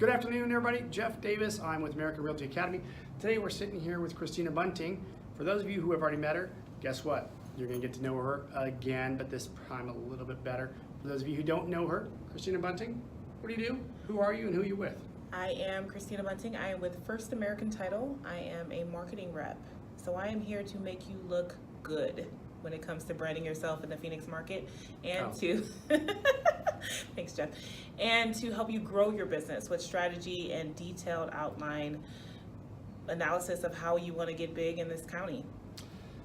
Good afternoon, everybody. Jeff Davis. I'm with American Realty Academy. Today we're sitting here with Christina Bunting. For those of you who have already met her, guess what? You're going to get to know her again, but this time a little bit better. For those of you who don't know her, Christina Bunting, what do you do? Who are you and who are you with? I am Christina Bunting. I am with First American Title. I am a marketing rep. So I am here to make you look good when it comes to branding yourself in the Phoenix market and to thanks, Jeff, and to help you grow your business with strategy and detailed outline analysis of how you want to get big in this county.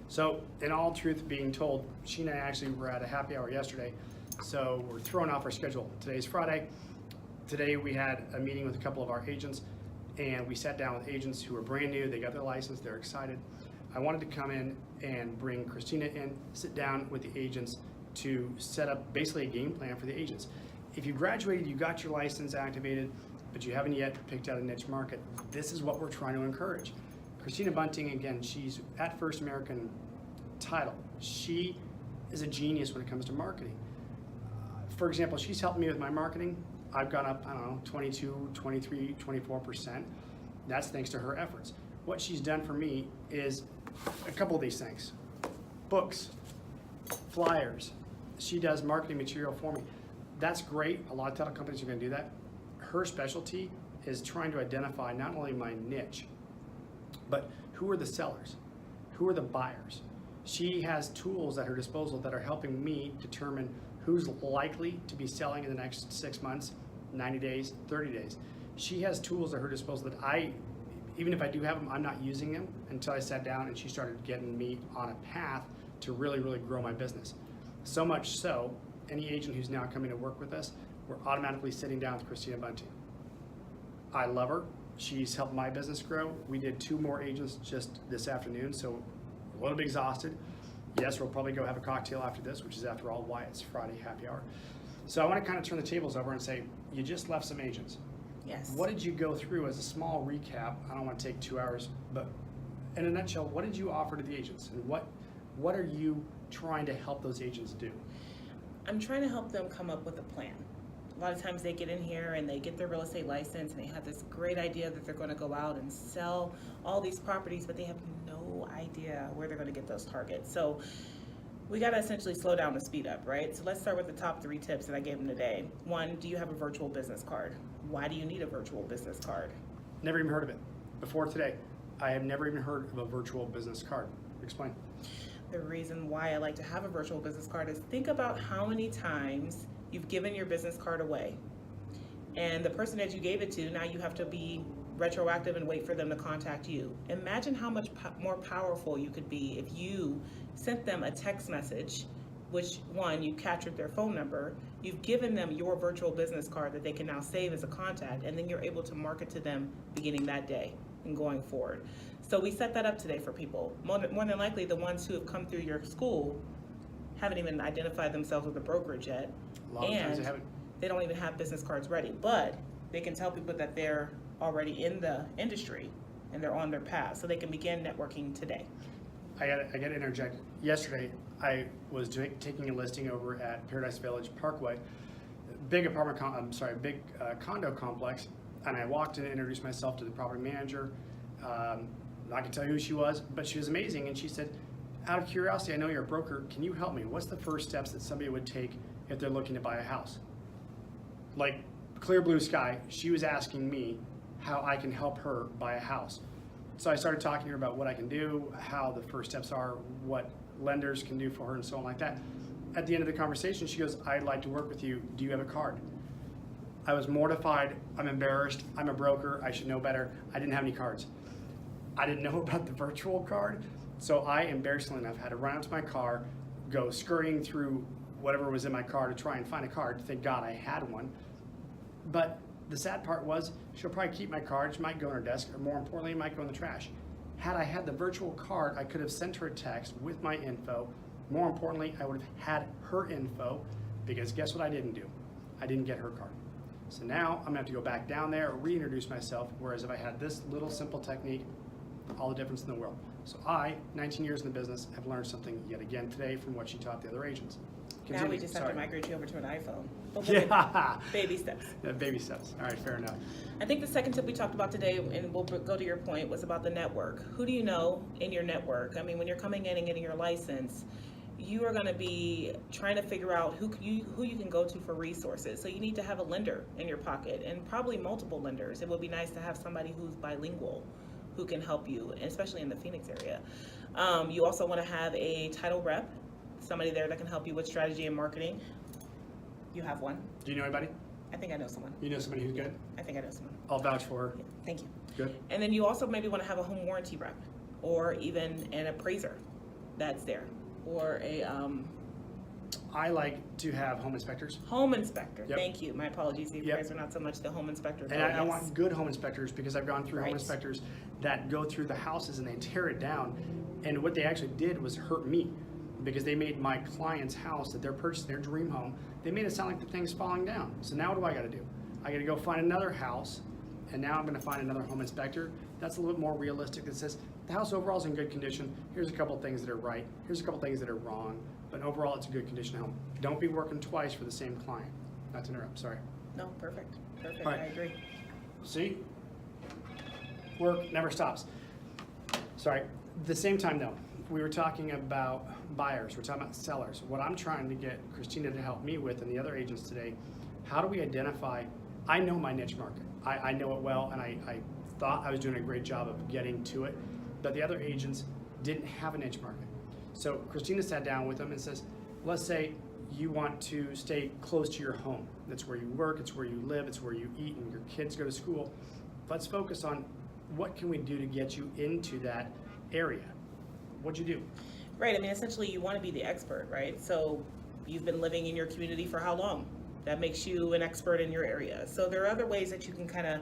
So, in all truth being told, she and I actually were at a happy hour yesterday, so we're throwing off our schedule. Today's Friday. Today we had a meeting with a couple of our agents, and we sat down with agents who are brand new. They got their license, they're excited. I wanted to come in and bring Christina in, sit down with the agents to set up basically a game plan for the agents. If you graduated, you got your license activated, but you haven't yet picked out a niche market, this is what we're trying to encourage. Christina Bunting, again, she's at First American Title. She is a genius when it comes to marketing. For example, she's helped me with my marketing. I've gone up, 22, 23, 24%. That's thanks to her efforts. What she's done for me is a couple of these things. Books, flyers. She does marketing material for me. That's great. A lot of title companies are going to do that. Her specialty is trying to identify not only my niche, but who are the sellers? Who are the buyers? She has tools at her disposal that are helping me determine who's likely to be selling in the next 6 months, 90 days, 30 days. She has tools at her disposal that even if I do have them, I'm not using them until I sat down and she started getting me on a path to really, really grow my business. So much so, any agent who's now coming to work with us, we're automatically sitting down with Christina Bunting. I love her. She's helped my business grow. We did 2 more agents just this afternoon, so a little bit exhausted. Yes, we'll probably go have a cocktail after this, which is after all why it's Friday happy hour. So I want to kind of turn the tables over and say, you just left some agents. Yes. What did you go through as a small recap? I don't want to take 2 hours, but in a nutshell, what did you offer to the agents? And what are you trying to help those agents do? I'm trying to help them come up with a plan. A lot of times they get in here and they get their real estate license and they have this great idea that they're going to go out and sell all these properties, but they have no idea where they're going to get those targets. So we got to essentially slow down and speed up, right? So let's start with the top 3 tips that I gave them today. 1, do you have a virtual business card? Why do you need a virtual business card? Never even heard of it. Before today, I have never even heard of a virtual business card. Explain. The reason why I like to have a virtual business card is think about how many times you've given your business card away. And the person that you gave it to, now you have to be retroactive and wait for them to contact you. Imagine how much more powerful you could be if you sent them a text message, which one, you captured their phone number, you've given them your virtual business card that they can now save as a contact, and then you're able to market to them beginning that day and going forward. So we set that up today for people. More than likely, the ones who have come through your school haven't even identified themselves with a brokerage yet. A lot of times they haven't. They don't even have business cards ready, but they can tell people that they're already in the industry and they're on their path, so they can begin networking today. I got to interject. Yesterday, I was taking a listing over at Paradise Village Parkway, big condo complex, and I walked in and introduced myself to the property manager. I can tell you who she was, but she was amazing, and she said, out of curiosity, I know you're a broker, can you help me? What's the first steps that somebody would take if they're looking to buy a house? Like clear blue sky, she was asking me how I can help her buy a house. So I started talking to her about what I can do, how the first steps are, what lenders can do for her, and so on like that. At the end of the conversation, she goes, I'd like to work with you. Do you have a card? I was mortified. I'm embarrassed. I'm a broker. I should know better. I didn't have any cards. I didn't know about the virtual card. So I, embarrassingly enough, had to run out to my car, go scurrying through whatever was in my car to try and find a card. Thank God I had one. But the sad part was, she'll probably keep my card. She might go on her desk, or more importantly, it might go in the trash. Had I had the virtual card, I could have sent her a text with my info. More importantly, I would have had her info, because guess what I didn't do? I didn't get her card. So now I'm gonna have to go back down there, reintroduce myself, whereas if I had this little simple technique, all the difference in the world. So I, 19 years in the business, have learned something yet again today from what she taught the other agents. Now we just have to Sorry. migrate you over to an iPhone. But we'll Yeah. baby steps. Yeah, baby steps. All right, fair enough. I think the second tip we talked about today, and we'll go to your point, was about the network. Who do you know in your network? I mean, when you're coming in and getting your license, you are going to be trying to figure out who you can go to for resources. So you need to have a lender in your pocket, and probably multiple lenders. It would be nice to have somebody who's bilingual who can help you, especially in the Phoenix area. You also want to have a title rep, somebody there that can help you with strategy and marketing. You have one. Do you know anybody? I think I know someone. You know somebody who's good? I think I know someone. I'll vouch for her. Yeah, thank you. Good. And then you also maybe want to have a home warranty rep, or even an appraiser that's there, or a I like to have home inspectors. home inspector. Yep. Thank you. My apologies. The Yep. appraiser, not so much the home inspector. And I want good home inspectors because I've gone through Right. home inspectors that go through the houses and they tear it down. And what they actually did was hurt me because they made my client's house that they're purchasing, their dream home, they made it sound like the thing's falling down. So now what do I got to do? I got to go find another house, and now I'm going to find another home inspector that's a little bit more realistic that says the house overall is in good condition. Here's a couple things that are right. Here's a couple things that are wrong. But overall, it's a good condition home. Don't be working twice for the same client. Not to interrupt. Sorry. No, perfect. Perfect. All right. I agree. See? Work never stops. Sorry. At the same time, though, we were talking about buyers. We're talking about sellers. What I'm trying to get Christina to help me with and the other agents today, how do we identify? I know my niche market. I know it well, and I thought I was doing a great job of getting to it, but the other agents didn't have a niche market. So Christina sat down with them and says, let's say you want to stay close to your home. That's where you work, it's where you live, it's where you eat, and your kids go to school. Let's focus on what can we do to get you into that area. What'd you do? Right. I mean, essentially, you want to be the expert, right? So you've been living in your community for how long? That makes you an expert in your area. So there are other ways that you can kind of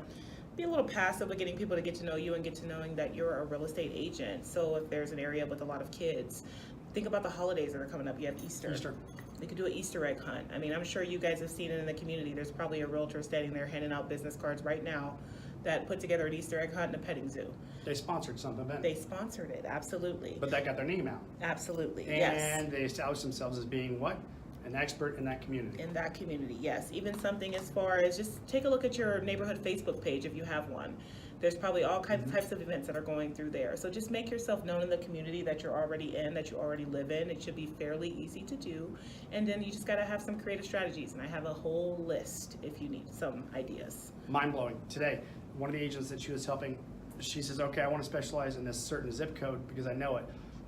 be a little passive with getting people to get to know you and get to knowing that you're a real estate agent. So if there's an area with a lot of kids, think about the holidays that are coming up. You have Easter. You could do an Easter egg hunt. I mean, I'm sure you guys have seen it in the community. There's probably a realtor standing there handing out business cards right now that put together an Easter egg hunt and a petting zoo. They sponsored some event. They sponsored it, absolutely. But that got their name out. Absolutely, yes. And they established themselves as being what? An expert in that community. In that community, yes. Even something as far as just take a look at your neighborhood Facebook page if you have one. There's probably all kinds of types of events that are going through there. So just make yourself known in the community that you're already in, that you already live in. It should be fairly easy to do. And then you just got to have some creative strategies. And I have a whole list if you need some ideas. Mind-blowing. Today, one of the agents that she was helping, she says, okay, I want to specialize in this certain zip code because I know it.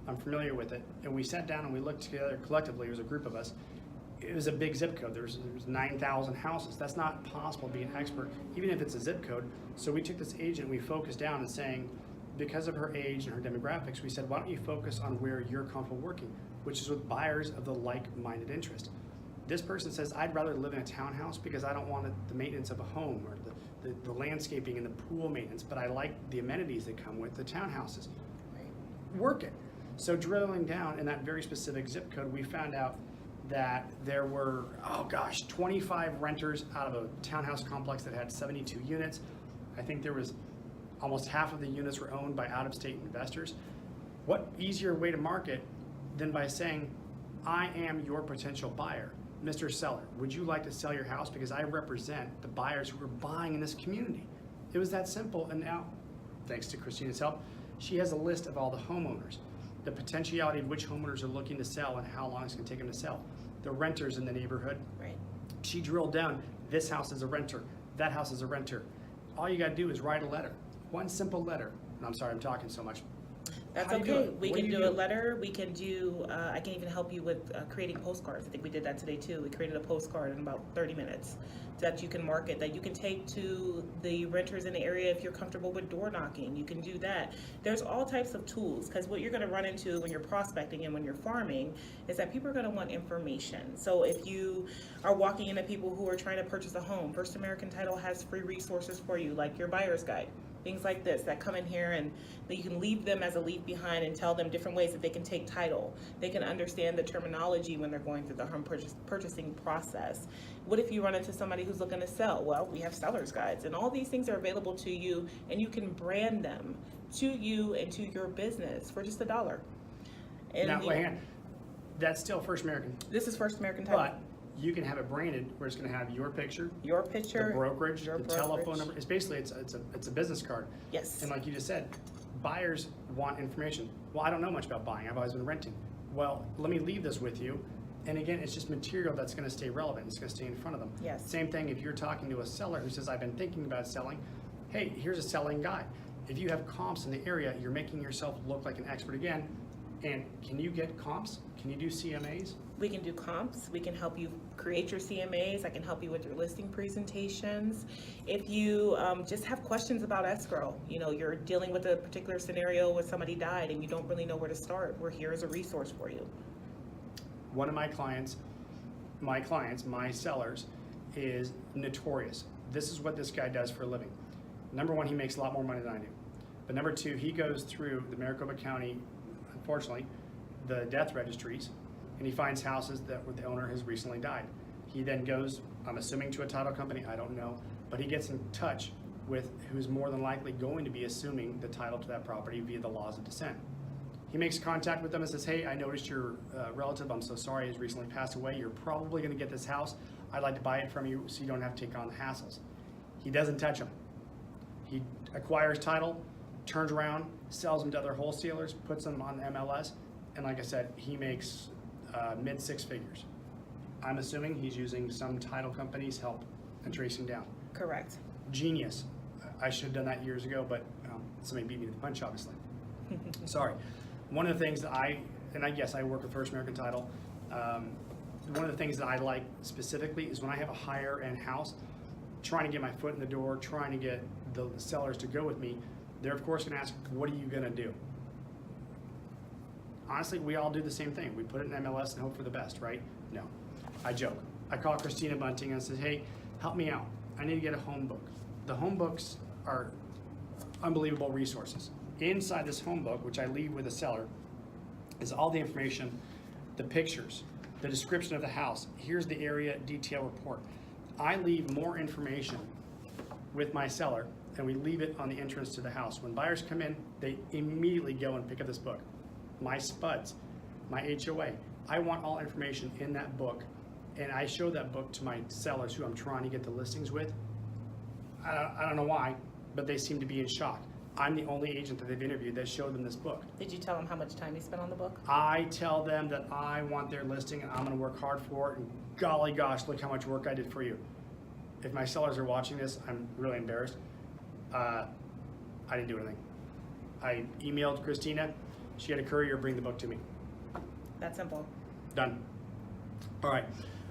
I'm familiar with it. And we sat down and we looked together collectively. It was a group of us. It was a big zip code. There was 9,000 houses. That's not possible to be an expert, even if it's a zip code. So we took this agent, we focused down and saying, because of her age and her demographics, we said, why don't you focus on where you're comfortable working, which is with buyers of the like-minded interest. This person says, I'd rather live in a townhouse because I don't want the maintenance of a home or the landscaping and the pool maintenance, but I like the amenities that come with the townhouses. Work it. So drilling down in that very specific zip code, we found out that there were, 25 renters out of a townhouse complex that had 72 units. I think there was almost half of the units were owned by out-of-state investors. What easier way to market than by saying, I am your potential buyer. Mr. Seller, would you like to sell your house? Because I represent the buyers who are buying in this community. It was that simple, and now, thanks to Christina's help, she has a list of all the homeowners, the potentiality of which homeowners are looking to sell and how long it's going to take them to sell, the renters in the neighborhood. Right. She drilled down, this house is a renter, that house is a renter. All you got to do is write a letter, one simple letter. And I'm sorry, I'm talking so much. That's How do you do okay. it? We What can do you do a do? letter. We can do, I can even help you with creating postcards. I think we did that today too. We created a postcard in about 30 minutes that you can market, that you can take to the renters in the area if you're comfortable with door knocking. You can do that. There's all types of tools, because what you're going to run into when you're prospecting and when you're farming is that people are going to want information. So if you are walking into people who are trying to purchase a home, First American Title has free resources for you, like your buyer's guide. Things like this that come in here and that you can leave them as a leave behind and tell them different ways that they can take title. They can understand the terminology when they're going through the home purchasing process. What if you run into somebody who's looking to sell? Well, we have seller's guides, and all these things are available to you, and you can brand them to you and to your business for just $1. And Now, you- wait, hang on. That's still First American, This is First American Title. but you can have it branded where it's going to have your picture, Your picture. the brokerage, your the telephone brokerage. number. It's basically it's a business card. Yes. And like you just said, buyers want information. Well, I don't know much about buying. I've always been renting. Well, let me leave this with you. And again, it's just material that's going to stay relevant. It's going to stay in front of them. Yes. Same thing if you're talking to a seller who says, I've been thinking about selling. Hey, here's a selling guide. If you have comps in the area, you're making yourself look like an expert again. And can you get comps? Can you do CMAs? We can do comps. We can help you create your CMAs. I can help you with your listing presentations. If you just have questions about escrow, you're dealing with a particular scenario where somebody died and you don't really know where to start, we're here as a resource for you. One of my sellers is notorious. This is what this guy does for a living. Number one, he makes a lot more money than I do. But number two, he goes through the Maricopa County, unfortunately, the death registries, and he finds houses where the owner has recently died. He then goes, I'm assuming to a title company, I don't know, but he gets in touch with who's more than likely going to be assuming the title to that property via the laws of descent. He makes contact with them and says, hey, I noticed your relative, I'm so sorry, has recently passed away. You're probably gonna get this house. I'd like to buy it from you so you don't have to take on the hassles. He doesn't touch them. He acquires title, turns around, sells them to other wholesalers, puts them on the MLS, and like I said, he makes mid six figures. I'm assuming he's using some title company's help in tracing down. Correct. Genius. I should have done that years ago, but somebody beat me to the punch, obviously. Sorry. One of the things that I work with First American Title. One of the things that I like specifically is when I have a higher end house, trying to get my foot in the door, trying to get the sellers to go with me, they're of course gonna ask, what are you gonna do? Honestly, we all do the same thing. We put it in MLS and hope for the best, right? No, I joke. I call Christina Bunting and says, hey, help me out. I need to get a home book. The home books are unbelievable resources. Inside this home book, which I leave with the seller, is all the information, the pictures, the description of the house. Here's the area detail report. I leave more information with my seller and we leave it on the entrance to the house. When buyers come in, they immediately go and pick up this book. My spuds, my HOA. I want all information in that book, and I show that book to my sellers who I'm trying to get the listings with. I don't know why, but they seem to be in shock. I'm the only agent that they've interviewed that showed them this book. Did you tell them how much time you spent on the book? I tell them that I want their listing and I'm gonna work hard for it, and golly gosh, look how much work I did for you. If my sellers are watching this, I'm really embarrassed. I didn't do anything. I emailed Christina. She had a courier bring the book to me. That's simple. Done. All right.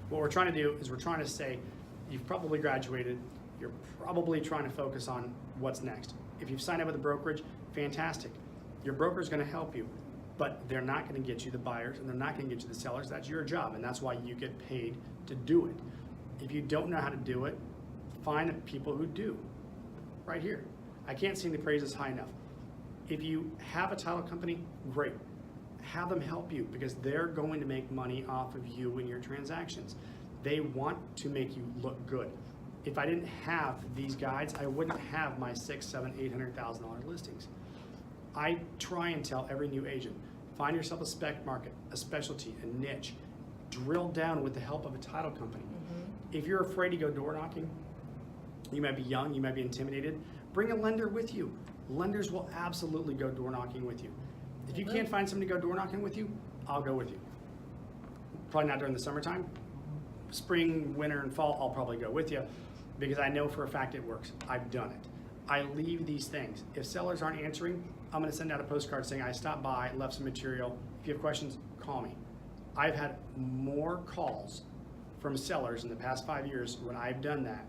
What we're trying to do is we're trying to say, you've probably graduated. You're probably trying to focus on what's next. If you've signed up with a brokerage, fantastic. Your broker is going to help you, but they're not going to get you the buyers and they're not going to get you the sellers. That's your job, and that's why you get paid to do it. If you don't know how to do it, find people who do. Right here. I can't sing the praises high enough. If you have a title company, great. Have them help you because they're going to make money off of you in your transactions. They want to make you look good. If I didn't have these guides, I wouldn't have my $600,000, $700,000, $800,000 listings. I try and tell every new agent, find yourself a spec market, a specialty, a niche. Drill down with the help of a title company. Mm-hmm. If you're afraid to go door knocking, you might be young, you might be intimidated, bring a lender with you. Lenders will absolutely go door knocking with you. If you can't find somebody to go door knocking with you, I'll go with you. Probably not during the summertime. Spring, winter, and fall, I'll probably go with you because I know for a fact it works. I've done it. I leave these things. If sellers aren't answering, I'm gonna send out a postcard saying I stopped by, left some material. If you have questions, call me. I've had more calls from sellers in the past 5 years when I've done that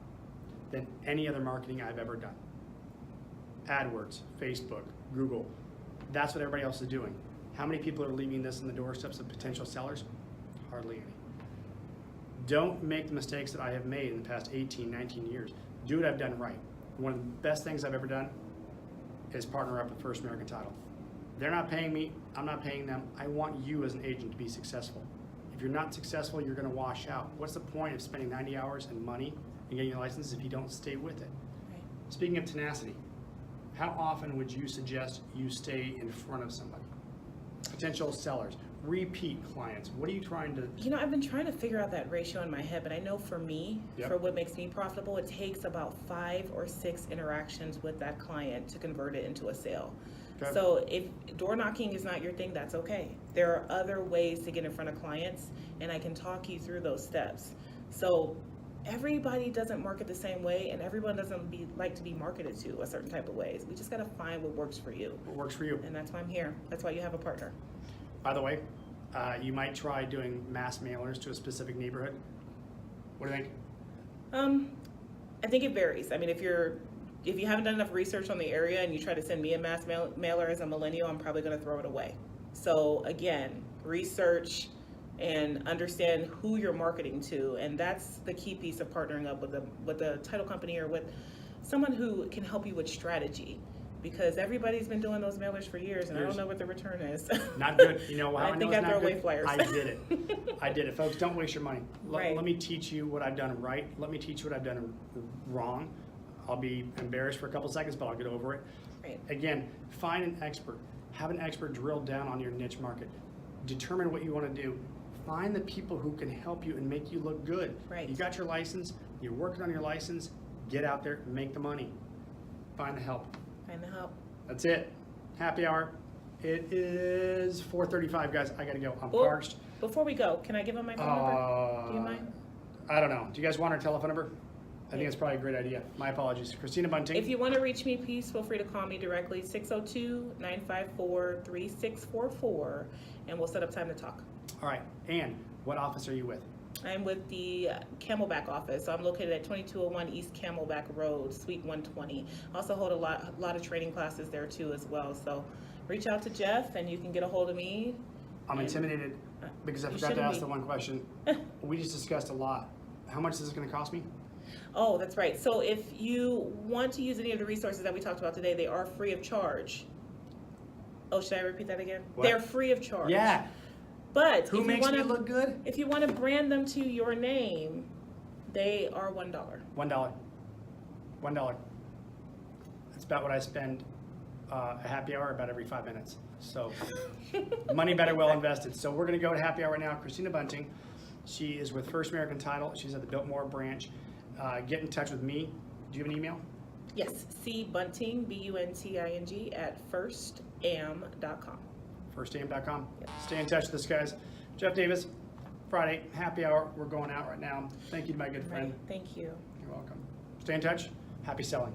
than any other marketing I've ever done. AdWords, Facebook, Google. That's what everybody else is doing. How many people are leaving this in the doorsteps of potential sellers? Hardly any. Don't make the mistakes that I have made in the past 18, 19 years. Do what I've done right. One of the best things I've ever done is partner up with First American Title. They're not paying me, I'm not paying them. I want you as an agent to be successful. If you're not successful, you're gonna wash out. What's the point of spending 90 hours and money and getting your license if you don't stay with it? Right. Speaking of tenacity, how often would you suggest you stay in front of somebody? Potential sellers. repeat clients? What are you trying to? You know, I've been trying to figure out that ratio in my head, but I know for me, Yep. for what makes me profitable, it takes about 5 or 6 interactions with that client to convert it into a sale. Okay. So if door knocking is not your thing, that's okay. There are other ways to get in front of clients, and I can talk you through those steps. So everybody doesn't market the same way, and everyone doesn't like to be marketed to a certain type of ways. We just got to find what works for you. What works for you? And that's why I'm here. That's why you have a partner. By the way, you might try doing mass mailers to a specific neighborhood. What do you think? I think it varies. I mean, if you haven't done enough research on the area and you try to send me a mass mailer as a millennial, I'm probably going to throw it away. So again, research and understand who you're marketing to, and that's the key piece of partnering up with a title company or with someone who can help you with strategy. Because everybody's been doing those mailers for years, and I don't know what the return is. Not good. You know how I think know I it's throw not away good? flyers. I did it. I did it, folks. Don't waste your money. Right. Let me teach you what I've done right. Let me teach you what I've done wrong. I'll be embarrassed for a couple seconds, but I'll get over it. Right. Again, find an expert. Have an expert drill down on your niche market. Determine what you want to do. Find the people who can help you and make you look good. Right. You got your license. You're working on your license. Get out there and make the money. Find the help. Find the help. That's it. Happy hour. It is 4:35, guys. I gotta go. I'm Well, parched. Before we go, can I give them my phone number? Do you mind? I don't know. Do you guys want our telephone number? I think it's probably a great idea. My apologies. Christina Bunting. If you want to reach me, please feel free to call me directly, 602-954-3644, and we'll set up time to talk. All right. And what office are you with? I'm with the Camelback office. So I'm located at 2201 East Camelback Road, Suite 120. Also hold a lot of training classes there too as well. So reach out to Jeff and you can get a hold of me. I'm intimidated because I You forgot to shouldn't ask be. the one question. We just discussed a lot. How much is this going to cost me? Oh, that's right. So if you want to use any of the resources that we talked about today, they are free of charge. Oh, should I repeat that again? What? They're free of charge. Yeah. But Who if makes you me want look good? if you want to brand them to your name, they are $1. $1. $1. That's about what I spend a happy hour about every 5 minutes. So money better well invested. So we're going to go to happy hour now. Christina Bunting. She is with First American Title. She's at the Biltmore branch. Get in touch with me. Do you have an email? Yes, cbunting, BUNTING, at firstam.com. firstam.com. Stay in touch with us, guys. Jeff Davis, Friday, happy hour. We're going out right now. Thank you to my good friend. Right. Thank you. You're welcome. Stay in touch. Happy selling.